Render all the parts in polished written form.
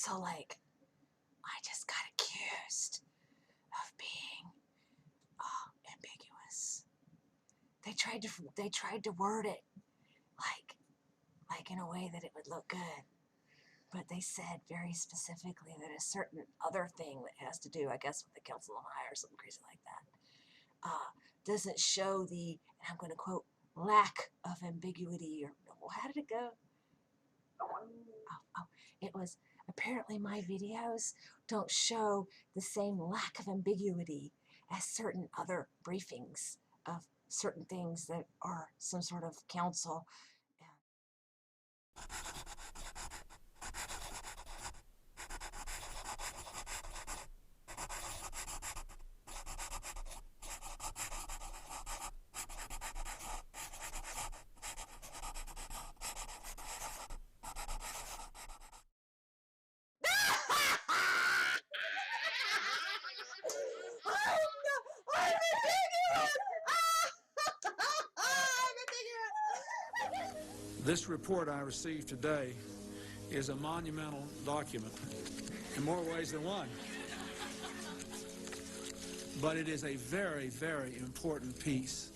So, like, I just got accused of being ambiguous. They tried to word it like in a way that it would look good. But they said very specifically that a certain other thing that has to do, I guess, with the Council of High or something crazy like that, doesn't show the, and I'm going to quote, lack of ambiguity, or how did it go? It was, apparently my videos don't show the same lack of ambiguity as certain other briefings of certain things that are some sort of council. This report I received today is a monumental document in more ways than one. But it is a very, very important piece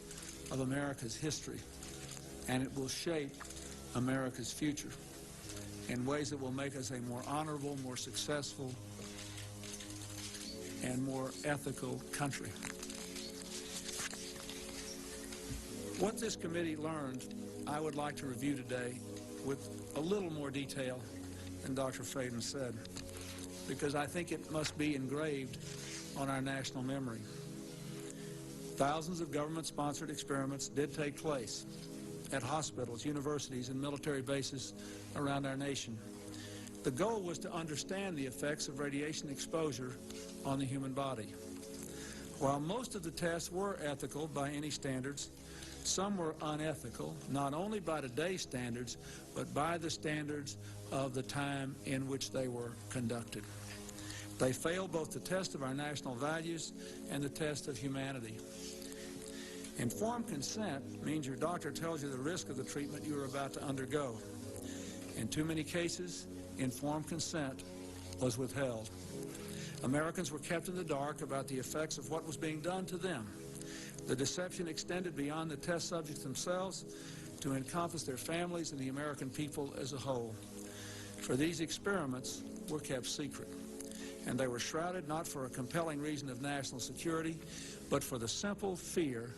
of America's history, and it will shape America's future in ways that will make us a more honorable, more successful, and more ethical country. What this committee learned, I would like to review today with a little more detail than Dr. Faden said, because I think it must be engraved on our national memory. Thousands of government-sponsored experiments did take place at hospitals, universities, and military bases around our nation. The goal was to understand the effects of radiation exposure on the human body. While most of the tests were ethical by any standards, some were unethical, not only by today's standards, but by the standards of the time in which they were conducted. They failed both the test of our national values and the test of humanity. Informed consent means your doctor tells you the risk of the treatment you are about to undergo. In too many cases, informed consent was withheld. Americans were kept in the dark about the effects of what was being done to them. The deception extended beyond the test subjects themselves to encompass their families and the American people as a whole. For these experiments were kept secret, and they were shrouded not for a compelling reason of national security, but for the simple fear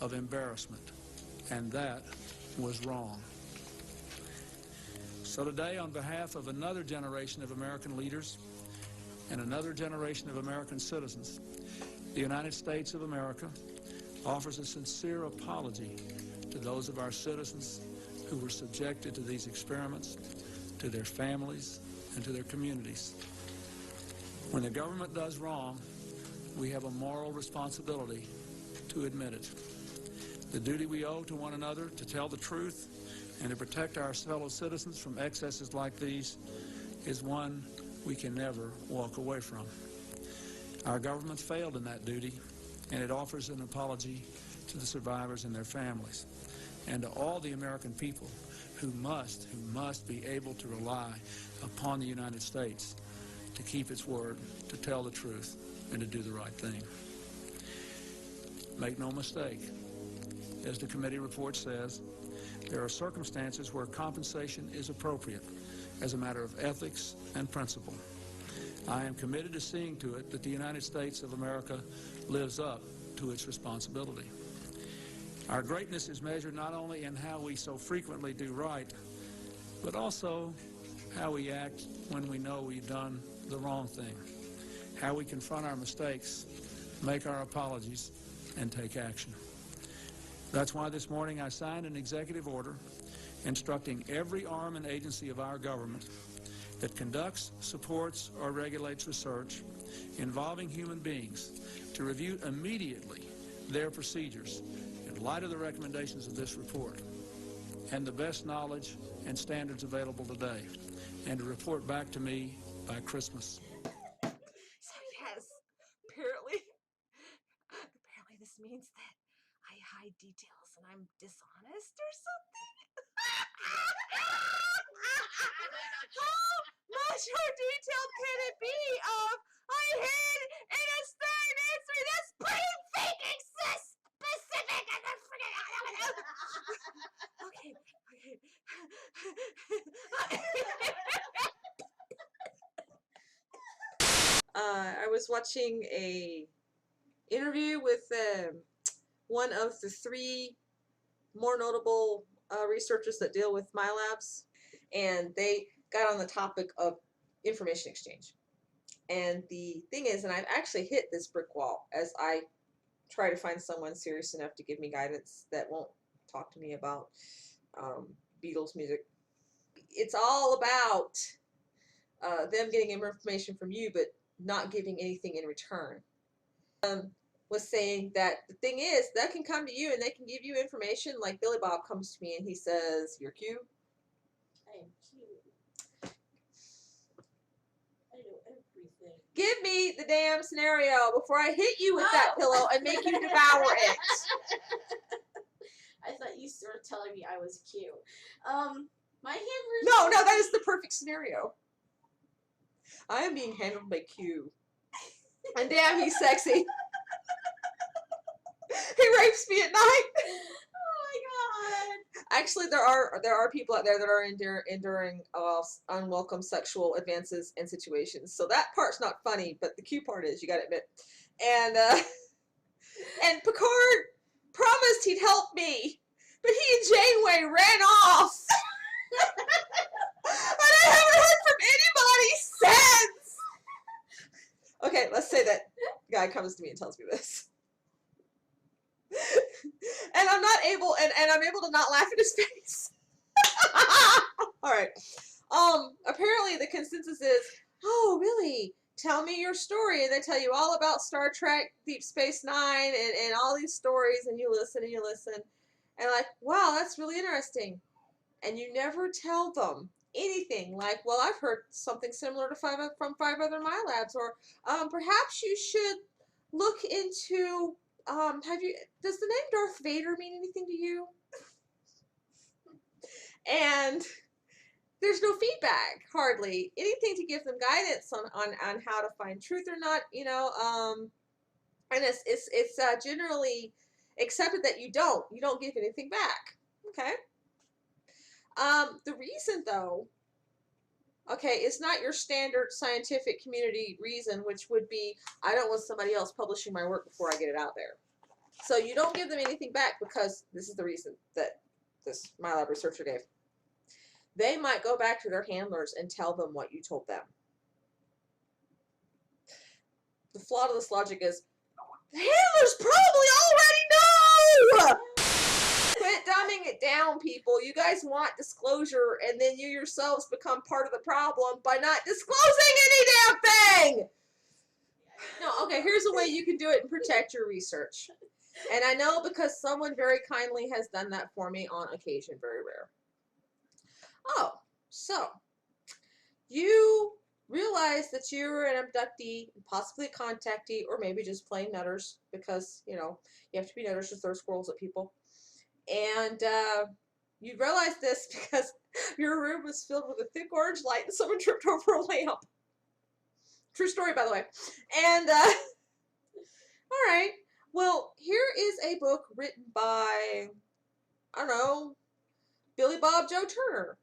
of embarrassment, and that was wrong. So today, on behalf of another generation of American leaders and another generation of American citizens, the United States of America offers a sincere apology to those of our citizens who were subjected to these experiments, to their families, and to their communities. When the government does wrong, we have a moral responsibility to admit it. The duty we owe to one another to tell the truth and to protect our fellow citizens from excesses like these is one we can never walk away from. Our government failed in that duty, and it offers an apology to the survivors and their families, and to all the American people who must be able to rely upon the United States to keep its word, to tell the truth, and to do the right thing. Make no mistake, as the committee report says, there are circumstances where compensation is appropriate as a matter of ethics and principle. I am committed to seeing to it that the United States of America lives up to its responsibility. Our greatness is measured not only in how we so frequently do right, but also how we act when we know we've done the wrong thing, how we confront our mistakes, make our apologies, and take action. That's why this morning I signed an executive order instructing every arm and agency of our government that conducts, supports, or regulates research involving human beings to review immediately their procedures in light of the recommendations of this report and the best knowledge and standards available today, and to report back to me by Christmas. So yes, apparently this means that I hide details and I'm dishonest or something. How much more detailed can it be? I hid in a stern answer that's pretty freaking specific. And I'm freaking out. Okay. I was watching a interview with one of the 3 more notable researchers that deal with MyLabs, and they got on the topic of information exchange. And the thing is, and I've actually hit this brick wall as I try to find someone serious enough to give me guidance that won't talk to me about Beatles music. It's all about them getting information from you, but not giving anything in return. Was saying that the thing is, that can come to you and they can give you information. Like Billy Bob comes to me and he says, "You're cute." I am cute. I know everything. Give me the damn scenario before I hit you with that pillow and make you devour it. I thought you were telling me I was cute. My handlers. No, that is the perfect scenario. I am being handled by Q. And damn, he's sexy. He rapes me at night. Oh my god. Actually, there are people out there that are enduring unwelcome sexual advances and situations. So that part's not funny, but the Q part is, you gotta admit. And Picard promised he'd help me, but he and Janeway ran off. And I haven't heard from anybody since. Okay, let's say that guy comes to me and tells me this. And I'm not able, and I'm able to not laugh in his face. Alright. Apparently the consensus is, oh, really? Tell me your story. And they tell you all about Star Trek, Deep Space Nine, and all these stories, and you listen and you listen. And like, wow, that's really interesting. And you never tell them anything like, well, I've heard something similar to from 5 other MyLabs, or perhaps you should look into, does the name Darth Vader mean anything to you? And there's no feedback, hardly anything to give them guidance on how to find truth or not, you know. And it's generally accepted that you don't give anything back. Okay. The reason, though, okay, it's not your standard scientific community reason, which would be, I don't want somebody else publishing my work before I get it out there. So you don't give them anything back because this is the reason that this MyLab researcher gave. They might go back to their handlers and tell them what you told them. The flaw to this logic is, the handlers probably already know! Quit dumbing it down, people. You guys want disclosure, and then you yourselves become part of the problem by not disclosing any damn thing! No, okay, here's a way you can do it and protect your research. And I know because someone very kindly has done that for me on occasion, very rare. Oh, so you realize that you're an abductee, possibly a contactee, or maybe just plain nutters, because, you know, you have to be nutters to throw squirrels at people. And you realize this because your room was filled with a thick orange light and someone tripped over a lamp. True story, by the way. And, all right. Well, here is a book written by, I don't know, Billy Bob Joe Turner.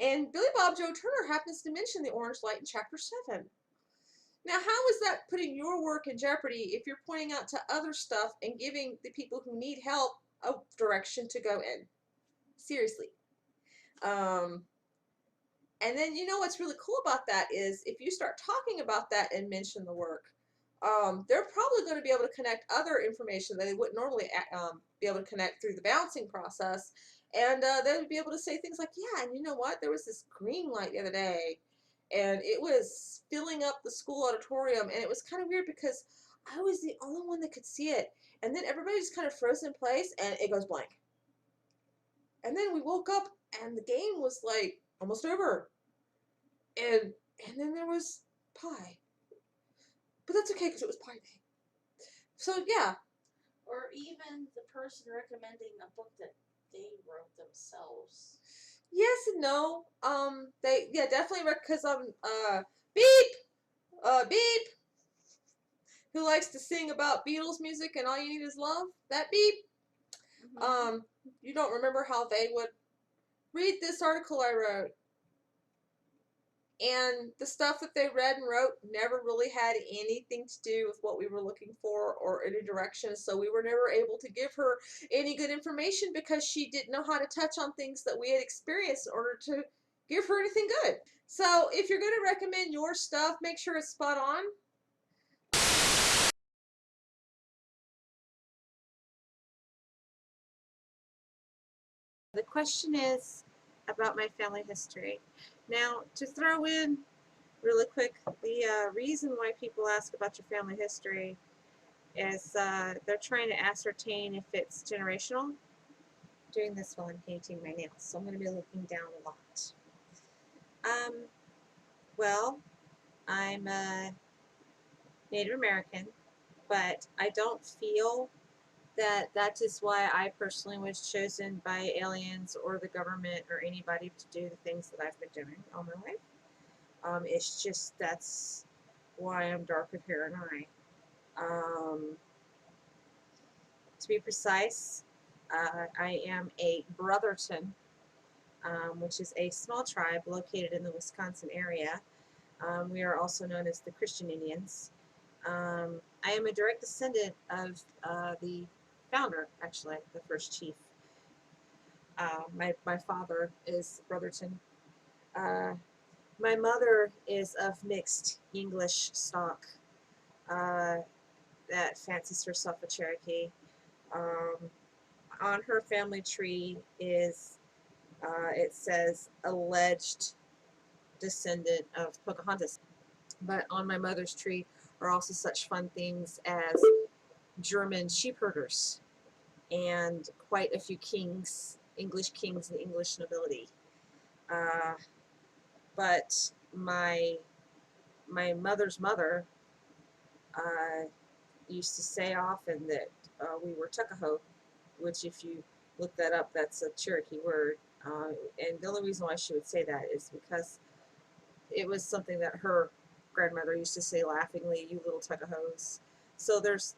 And Billy Bob Joe Turner happens to mention the orange light in chapter 7. Now, how is that putting your work in jeopardy if you're pointing out to other stuff and giving the people who need help a direction to go in? Seriously. And then, you know what's really cool about that is if you start talking about that and mention the work, they're probably going to be able to connect other information that they wouldn't normally be able to connect through the bouncing process. And they would be able to say things like, yeah, and you know what? There was this green light the other day, and it was filling up the school auditorium, and it was kind of weird because I was the only one that could see it. And then everybody just kind of froze in place, and it goes blank. And then we woke up, and the game was, like, almost over. And then there was pie. But that's okay, because it was pie day. So, yeah. Or even the person recommending a book that they wrote themselves. Yes and no. They definitely because beep beep who likes to sing about Beatles music and all you need is love. That beep. Um, you don't remember how they would read this article I wrote, and the stuff that they read and wrote never really had anything to do with what we were looking for or any direction, so we were never able to give her any good information because she didn't know how to touch on things that we had experienced in order to give her anything good. So if you're going to recommend your stuff, make sure it's spot on. The question is about my family history. Now, to throw in really quick, the reason why people ask about your family history is they're trying to ascertain if it's generational. Doing this while I'm painting my nails, so I'm going to be looking down a lot. Well, I'm a Native American, but I don't feel that that is why I personally was chosen by aliens or the government or anybody to do the things that I've been doing all my life. It's just that's why I'm dark of hair and eye. To be precise, I am a Brotherton, which is a small tribe located in the Wisconsin area. We are also known as the Christian Indians. I am a direct descendant of the founder, actually, the first chief. My father is Brotherton. My mother is of mixed English stock uh, that fancies herself a Cherokee. Um, on her family tree is, it says, alleged descendant of Pocahontas. But on my mother's tree are also such fun things as German sheepherders and quite a few kings, English kings and English nobility. Uh, but my mother's mother uh, used to say often that we were Tuckahoe, which if you look that up, that's a Cherokee word. And the only reason why she would say that is because it was something that her grandmother used to say laughingly, "You little Tuckahoes." So there's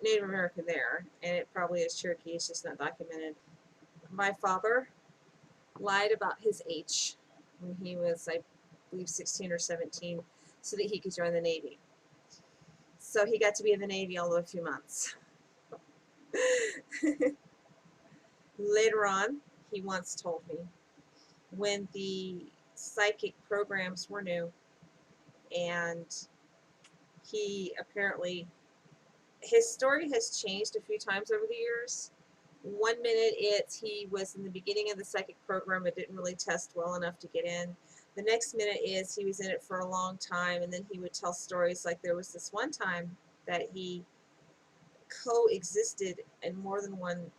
Native American there, and it probably is Cherokee. It's just not documented. My father lied about his age when he was, I believe, 16 or 17, so that he could join the Navy. So he got to be in the Navy all of a few months. Later on, he once told me when the psychic programs were new, and he apparently, his story has changed a few times over the years. One minute it's he was in the beginning of the psychic program but didn't really test well enough to get in. The next minute is he was in it for a long time, and then he would tell stories like there was this one time that he coexisted in more than one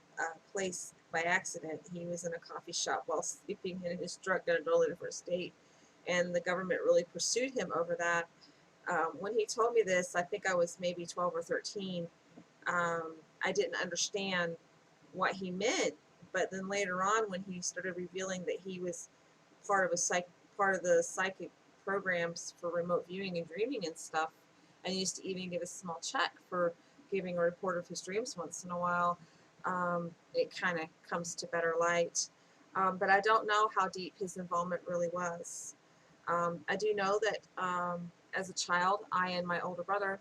place by accident. He was in a coffee shop while sleeping in his truck in a totally different state, and the government really pursued him over that. When he told me this, I think I was maybe 12 or 13. I didn't understand what he meant, but then later on, when he started revealing that he was part of the psychic programs for remote viewing and dreaming and stuff, and used to even get a small check for giving a report of his dreams once in a while, it kind of comes to better light. But I don't know how deep his involvement really was. I do know that as a child, I and my older brother,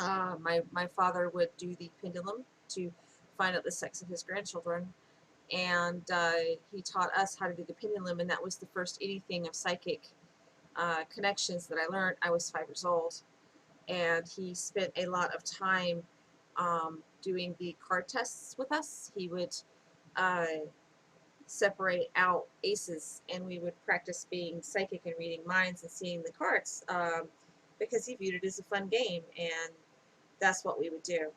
my father would do the pendulum to find out the sex of his grandchildren, and he taught us how to do the pendulum, and that was the first anything of psychic connections that I learned. I was 5 years old, and he spent a lot of time doing the card tests with us. He would uh, separate out aces, and we would practice being psychic and reading minds and seeing the cards, because he viewed it as a fun game, and that's what we would do.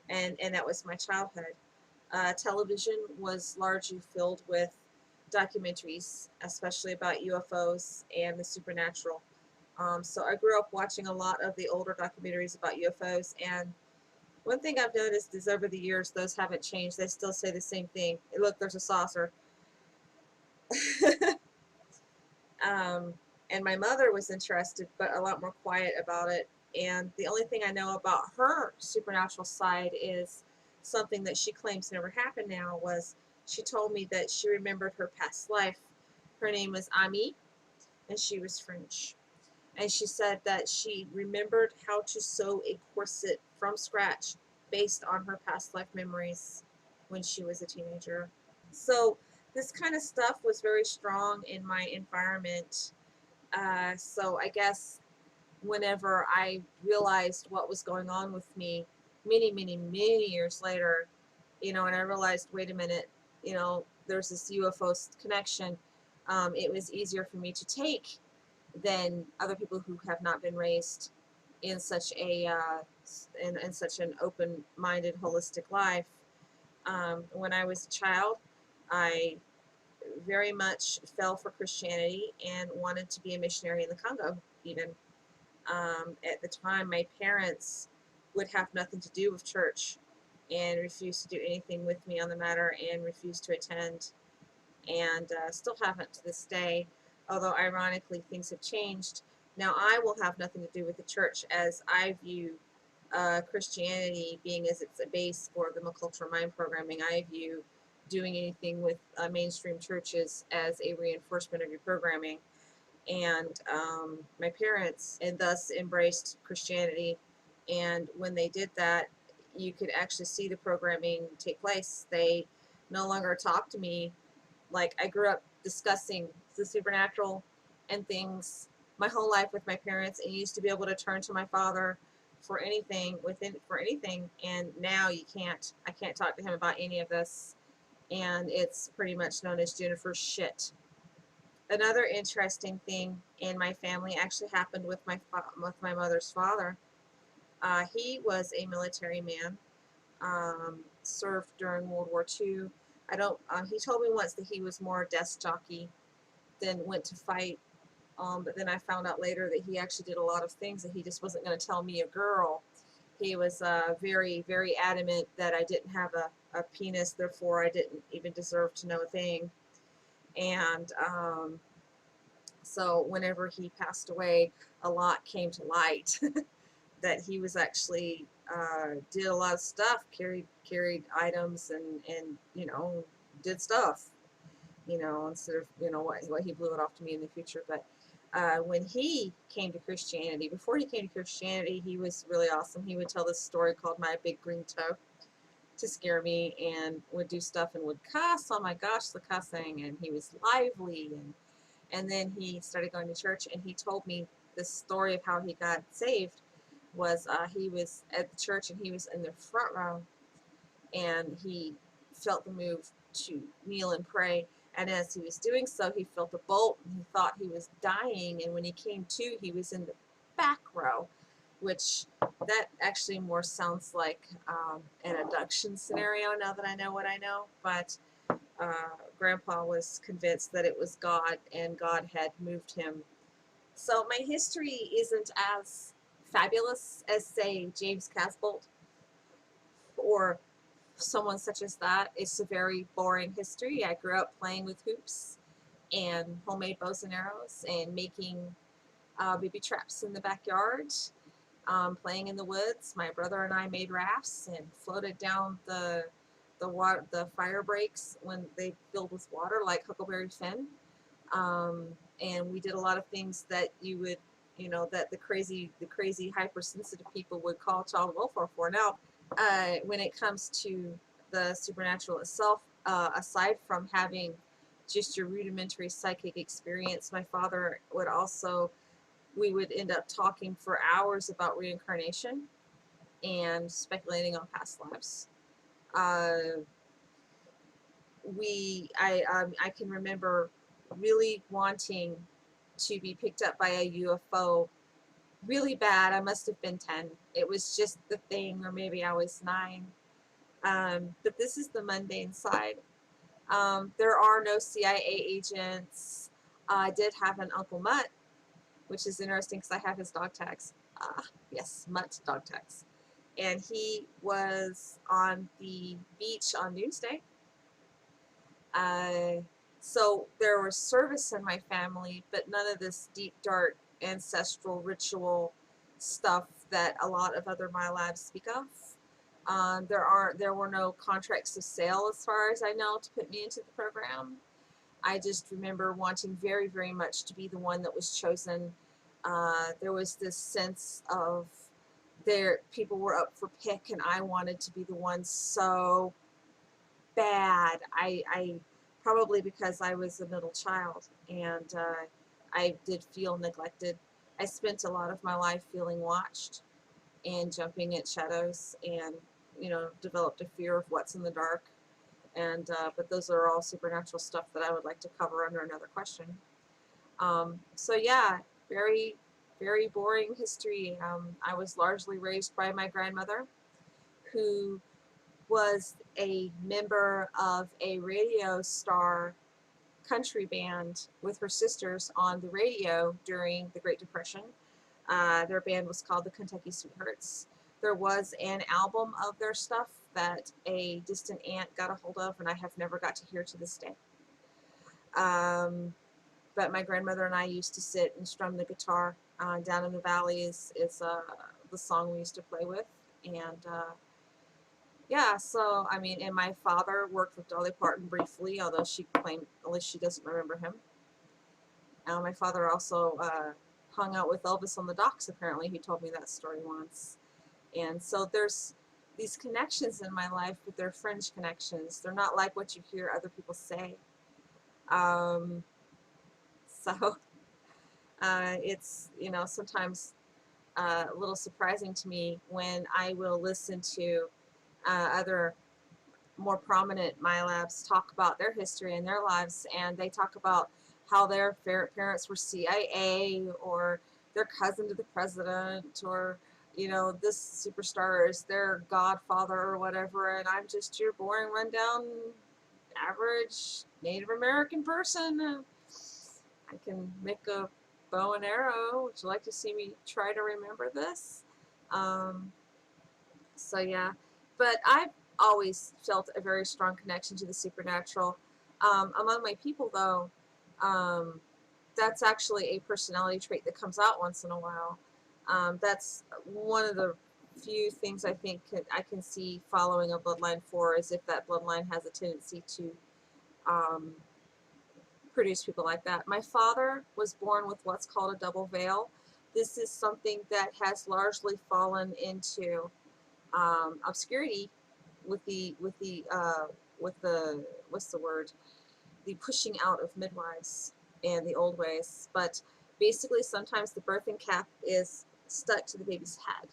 And that was my childhood. Television was largely filled with documentaries, especially about UFOs and the supernatural. So I grew up watching a lot of the older documentaries about UFOs, and one thing I've noticed is over the years, those haven't changed. They still say the same thing. Look, there's a saucer. um, and my mother was interested, but a lot more quiet about it. And the only thing I know about her supernatural side is something that she claims never happened now was she told me that she remembered her past life. Her name was Ami, and she was French. And she said that she remembered how to sew a corset from scratch based on her past life memories when she was a teenager. So this kind of stuff was very strong in my environment. So I guess whenever I realized what was going on with me many, many, many years later, and I realized, wait a minute, there's this UFO connection, it was easier for me to take than other people who have not been raised in such a in such an open-minded, holistic life. When I was a child, I very much fell for Christianity and wanted to be a missionary in the Congo, even. At the time, my parents would have nothing to do with church and refused to do anything with me on the matter and refused to attend, and still haven't to this day, although ironically things have changed. Now I will have nothing to do with the church, as I view Christianity being as it's a base for the MKultra mind programming. I view doing anything with mainstream churches as a reinforcement of your programming. And my parents and thus embraced Christianity, and when they did that, you could actually see the programming take place. They no longer talk to me like I grew up discussing the supernatural and things my whole life with my parents, and used to be able to turn to my father for anything and now you can't. I can't talk to him about any of this, and it's pretty much known as Jennifer's shit. Another interesting thing in my family actually happened with my mother's father. He was a military man, served during World War II. I don't. He told me once that he was more a desk jockey than went to fight. But then I found out later that he actually did a lot of things that he just wasn't going to tell me, a girl. He was very, very adamant that I didn't have a penis, therefore I didn't even deserve to know a thing. And so whenever he passed away, a lot came to light that he was actually did a lot of stuff, carried items, and did stuff, instead of what he blew it off to me in the future. But when he came to Christianity, before he came to Christianity, he was really awesome. He would tell this story called My Big Green Toe to scare me, and would do stuff and would cuss. Oh my gosh, the cussing! And he was lively, and then he started going to church, and he told me the story of how he got saved was he was at the church and he was in the front row, and he felt the move to kneel and pray. And as he was doing so, he felt a bolt, and he thought he was dying. And when he came to, he was in the back row, which that actually more sounds like an abduction scenario now that I know what I know. But Grandpa was convinced that it was God, and God had moved him. So my history isn't as fabulous as, say, James Casbolt or someone such as that. It's a very boring history. I grew up playing with hoops and homemade bows and arrows and making baby traps in the backyard, playing in the woods. My brother and I made rafts and floated down the fire breaks when they filled with water, like Huckleberry Finn. And we did a lot of things that you would, that the crazy hypersensitive people would call child welfare for. Now, when it comes to the supernatural itself, aside from having just your rudimentary psychic experience, my father would also, we would end up talking for hours about reincarnation and speculating on past lives. I can remember really wanting to be picked up by a UFO really bad. I must have been 10. It was just the thing, or maybe I was 9. But this is the mundane side. There are no CIA agents. I did have an Uncle Mutt, which is interesting because I have his dog tags. Yes, Mutt dog tags. And he was on the beach on Doomsday. So there was service in my family, but none of this deep, dark ancestral ritual stuff that a lot of other MyLabs speak of. There were no contracts of sale, as far as I know, to put me into the program. I just remember wanting very, very much to be the one that was chosen. There was this sense of people were up for pick, and I wanted to be the one so bad. I probably because I was a middle child, and I did feel neglected. I spent a lot of my life feeling watched and jumping at shadows, and developed a fear of what's in the dark. And but those are all supernatural stuff that I would like to cover under another question. So yeah, very, very boring history. I was largely raised by my grandmother, who was a member of a radio star country band with her sisters on the radio during the Great Depression. Their band was called the Kentucky Sweethearts. There was an album of their stuff that a distant aunt got a hold of, and I have never got to hear to this day. But my grandmother and I used to sit and strum the guitar. Down in the Valley is the song we used to play with. And yeah, so I mean, and my father worked with Dolly Parton briefly, although she claimed, at least she doesn't remember him. My father also hung out with Elvis on the docks, apparently. He told me that story once. And so there's these connections in my life, but they're fringe connections. They're not like what you hear other people say. So it's, sometimes a little surprising to me when I will listen to other more prominent MyLabs talk about their history and their lives, and they talk about how their parents were CIA, or their cousin to the president, or this superstar is their godfather or whatever, and I'm just your boring rundown average Native American person. I can make a bow and arrow. Would you like to see me try to remember this? So yeah, but I've always felt a very strong connection to the supernatural. Among my people, though, that's actually a personality trait that comes out once in a while. That's one of the few things I think I can see following a bloodline for, is if that bloodline has a tendency to produce people like that. My father was born with what's called a double veil. This is something that has largely fallen into obscurity with the what's the word, the pushing out of midwives and the old ways. But basically, sometimes the birthing cap is stuck to the baby's head,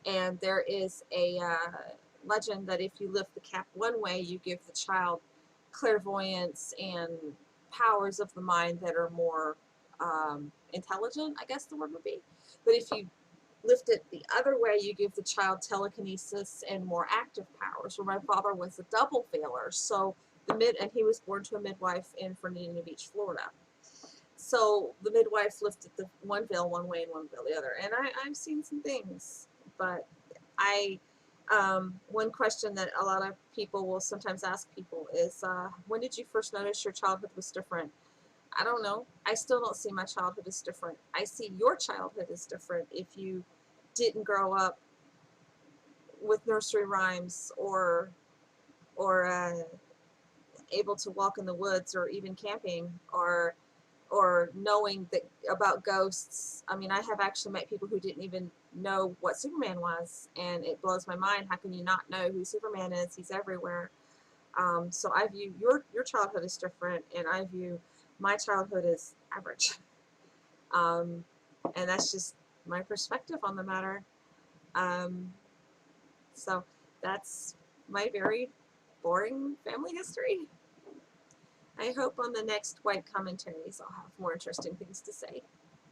and there is a legend that if you lift the cap one way, you give the child clairvoyance and powers of the mind that are more intelligent, I guess the word would be. But if you lift it the other way, you give the child telekinesis and more active powers. Where my father was a double veiler, so and he was born to a midwife in Fernandina Beach, Florida. So the midwife lifted the one veil one way and one veil the other, and I've seen some things. But one question that a lot of people will sometimes ask people is, when did you first notice your childhood was different? I don't know. I still don't see my childhood as different. I see your childhood as different if you didn't grow up with nursery rhymes or able to walk in the woods, or even camping, or knowing that about ghosts. I mean, I have actually met people who didn't even know what Superman was, and it blows my mind. How can you not know who Superman is? He's everywhere. So I view your childhood as different, and I view my childhood as average. And that's just my perspective on the matter. So that's my very boring family history. I hope on the next White Commentaries I'll have more interesting things to say.